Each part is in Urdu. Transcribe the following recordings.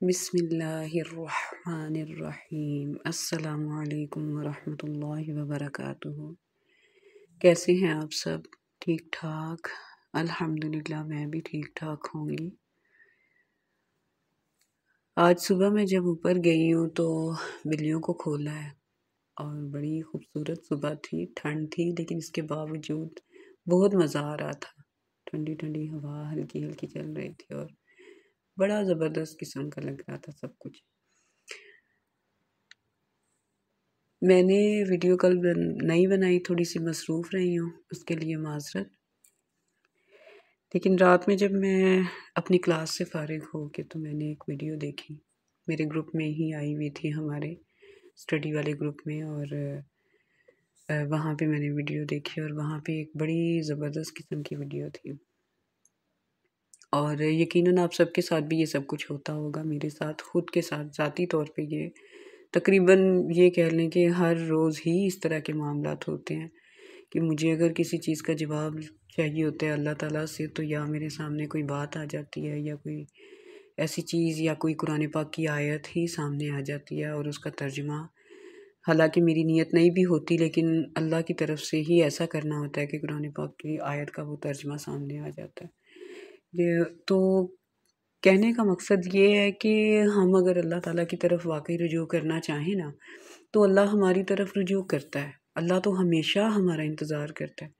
بسم اللہ الرحمن الرحیم۔ السلام علیکم ورحمۃ اللہ وبرکاتہ۔ کیسے ہیں آپ سب؟ ٹھیک ٹھاک؟ الحمدللہ میں بھی ٹھیک ٹھاک ہوں گی۔ آج صبح میں جب اوپر گئی ہوں تو بلیوں کو کھولا ہے اور بڑی خوبصورت صبح تھی، ٹھنڈ تھی لیکن اس کے باوجود بہت مزہ آ رہا تھا۔ ٹھنڈی ٹھنڈی ہوا ہلکی ہلکی چل رہی تھی اور بڑا زبردست قسم کا لگ رہا تھا سب کچھ۔ میں نے ویڈیو کل نہیں بنائی، تھوڑی سی مصروف رہی ہوں، اس کے لیے معذرت۔ لیکن رات میں جب میں اپنی کلاس سے فارغ ہو کے تو میں نے ایک ویڈیو دیکھی، میرے گروپ میں ہی آئی ہوئی تھی، ہمارے اسٹڈی والے گروپ میں، اور وہاں پہ میں نے ویڈیو دیکھی اور وہاں پہ ایک بڑی زبردست قسم کی ویڈیو تھی۔ اور یقیناً آپ سب کے ساتھ بھی یہ سب کچھ ہوتا ہوگا، میرے ساتھ خود کے ساتھ ذاتی طور پہ یہ تقریباً یہ کہہ لیں کہ ہر روز ہی اس طرح کے معاملات ہوتے ہیں کہ مجھے اگر کسی چیز کا جواب چاہیے ہوتا ہے اللہ تعالیٰ سے، تو یا میرے سامنے کوئی بات آ جاتی ہے یا کوئی ایسی چیز یا کوئی قرآن پاک کی آیت ہی سامنے آ جاتی ہے اور اس کا ترجمہ، حالانکہ میری نیت نہیں بھی ہوتی لیکن اللہ کی طرف سے ہی ایسا کرنا ہوتا ہے کہ قرآن پاک کی آیت کا وہ ترجمہ سامنے آ جاتا ہے۔ تو کہنے کا مقصد یہ ہے کہ ہم اگر اللہ تعالیٰ کی طرف واقعی رجوع کرنا چاہیں نا تو اللہ ہماری طرف رجوع کرتا ہے۔ اللہ تو ہمیشہ ہمارا انتظار کرتا ہے،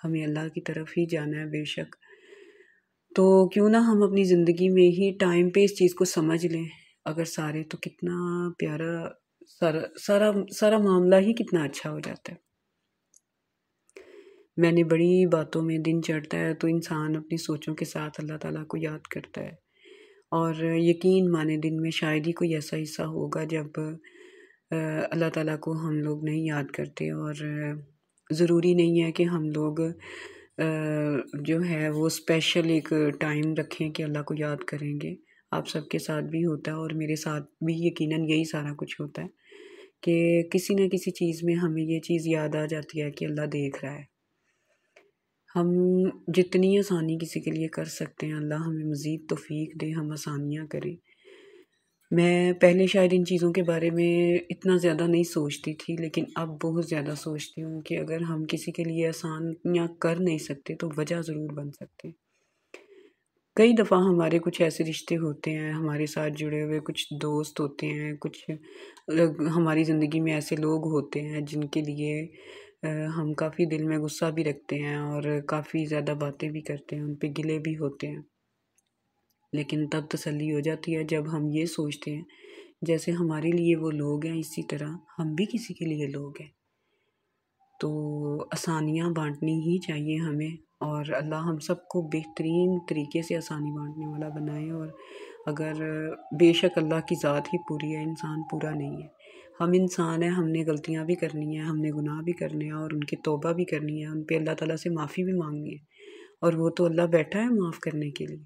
ہمیں اللہ کی طرف ہی جانا ہے بے شک۔ تو کیوں نہ ہم اپنی زندگی میں ہی ٹائم پہ اس چیز کو سمجھ لیں، اگر سارے تو کتنا پیارا سارا معاملہ ہی کتنا اچھا ہو جاتا ہے۔ میں نے بڑی باتوں میں دن چڑھتا ہے تو انسان اپنی سوچوں کے ساتھ اللہ تعالیٰ کو یاد کرتا ہے، اور یقین مانے دن میں شاید ہی کوئی ایسا حصہ ہوگا جب اللہ تعالیٰ کو ہم لوگ نہیں یاد کرتے، اور ضروری نہیں ہے کہ ہم لوگ جو ہے وہ اسپیشل ایک ٹائم رکھیں کہ اللہ کو یاد کریں گے۔ آپ سب کے ساتھ بھی ہوتا ہے اور میرے ساتھ بھی یقیناً یہی سارا کچھ ہوتا ہے کہ کسی نہ کسی چیز میں ہمیں یہ چیز یاد آ جاتی ہے کہ اللہ دیکھ رہا ہے۔ ہم جتنی آسانی کسی کے لیے کر سکتے ہیں اللہ ہمیں مزید توفیق دے، ہم آسانیاں کریں۔ میں پہلے شاید ان چیزوں کے بارے میں اتنا زیادہ نہیں سوچتی تھی لیکن اب بہت زیادہ سوچتی ہوں کہ اگر ہم کسی کے لیے آسانیاں کر نہیں سکتے تو وجہ ضرور بن سکتے ہیں۔ کئی دفعہ ہمارے کچھ ایسے رشتے ہوتے ہیں، ہمارے ساتھ جڑے ہوئے کچھ دوست ہوتے ہیں، کچھ ہماری زندگی میں ایسے لوگ ہوتے ہیں جن کے لیے ہم کافی دل میں غصہ بھی رکھتے ہیں اور کافی زیادہ باتیں بھی کرتے ہیں، ان پہ گلے بھی ہوتے ہیں، لیکن تب تسلی ہو جاتی ہے جب ہم یہ سوچتے ہیں جیسے ہمارے لیے وہ لوگ ہیں اسی طرح ہم بھی کسی کے لیے لوگ ہیں۔ تو آسانیاں بانٹنی ہی چاہیے ہمیں، اور اللہ ہم سب کو بہترین طریقے سے آسانی بانٹنے والا بنائے۔ اور اگر بے شک اللہ کی ذات ہی پوری ہے، انسان پورا نہیں ہے، ہم انسان ہیں، ہم نے غلطیاں بھی کرنی ہیں، ہم نے گناہ بھی کرنے ہیں اور ان کی توبہ بھی کرنی ہے، ان پہ اللہ تعالیٰ سے معافی بھی مانگنی ہے، اور وہ تو اللہ بیٹھا ہے معاف کرنے کے لیے۔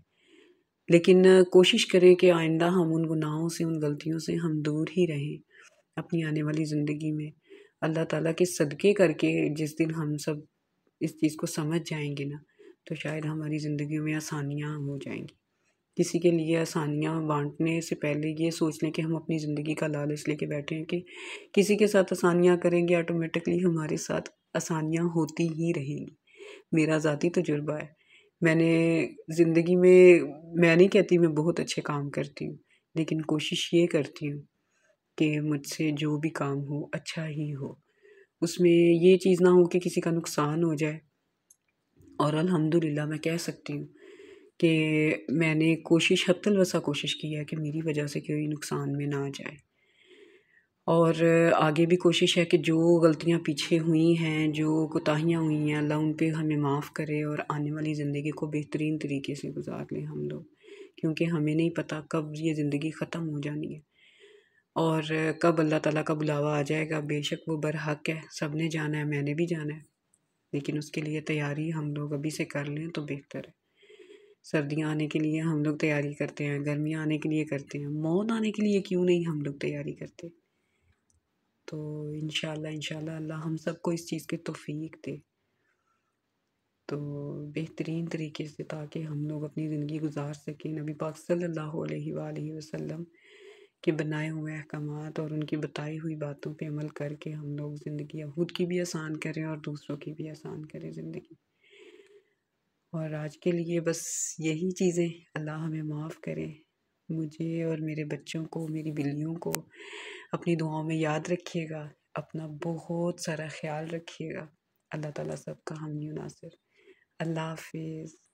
لیکن کوشش کریں کہ آئندہ ہم ان گناہوں سے، ان غلطیوں سے ہم دور ہی رہیں اپنی آنے والی زندگی میں۔ اللہ تعالیٰ کے صدقے کر کے جس دن ہم سب اس چیز کو سمجھ جائیں گے نا تو شاید ہماری زندگیوں میں آسانیاں ہو جائیں گی۔ کسی کے لیے آسانیاں بانٹنے سے پہلے یہ سوچ لیں کہ ہم اپنی زندگی کا لالچ لے کے بیٹھے ہیں کہ کسی کے ساتھ آسانیاں کریں گے آٹومیٹکلی ہمارے ساتھ آسانیاں ہوتی ہی رہیں گی۔ میرا ذاتی تجربہ ہے، میں نے زندگی میں نہیں کہتی میں بہت اچھے کام کرتی ہوں، لیکن کوشش یہ کرتی ہوں کہ مجھ سے جو بھی کام ہو اچھا ہی ہو، اس میں یہ چیز نہ ہو کہ کسی کا نقصان ہو جائے۔ اور الحمدللہ میں کہہ سکتی ہوں کہ میں نے حتی الوسع کوشش کی ہے کہ میری وجہ سے کوئی نقصان میں نہ آ جائے، اور آگے بھی کوشش ہے کہ جو غلطیاں پیچھے ہوئی ہیں، جو کوتاہیاں ہوئی ہیں، اللہ ان پہ ہمیں معاف کرے اور آنے والی زندگی کو بہترین طریقے سے گزار لیں ہم لوگ، کیونکہ ہمیں نہیں پتہ کب یہ زندگی ختم ہو جانی ہے اور کب اللہ تعالیٰ کا بلاوا آ جائے گا۔ بے شک وہ برحق ہے، سب نے جانا ہے، میں نے بھی جانا ہے، لیکن اس کے لیے تیاری ہم لوگ ابھی سے کر لیں تو بہتر ہے۔ سردیاں آنے کے لیے ہم لوگ تیاری کرتے ہیں، گرمیاں آنے کے لیے کرتے ہیں، موت آنے کے لیے کیوں نہیں ہم لوگ تیاری کرتے؟ تو انشاءاللہ اللہ ہم سب کو اس چیز کی توفیق دے۔ تو بہترین طریقے سے تاکہ ہم لوگ اپنی زندگی گزار سکیں، نبی پاک صلی اللہ علیہ وآلہ وسلم کے بنائے ہوئے احکامات اور ان کی بتائی ہوئی باتوں پہ عمل کر کے ہم لوگ زندگی خود کی بھی آسان کریں اور دوسروں کی بھی آسان کریں زندگی۔ اور آج کے لیے بس یہی چیزیں، اللہ ہمیں معاف کرے، مجھے اور میرے بچوں کو، میری بلیوں کو اپنی دعاؤں میں یاد رکھیے گا، اپنا بہت سارا خیال رکھیے گا۔ اللہ تعالیٰ سب کا حامی و ناصر۔ اللہ حافظ۔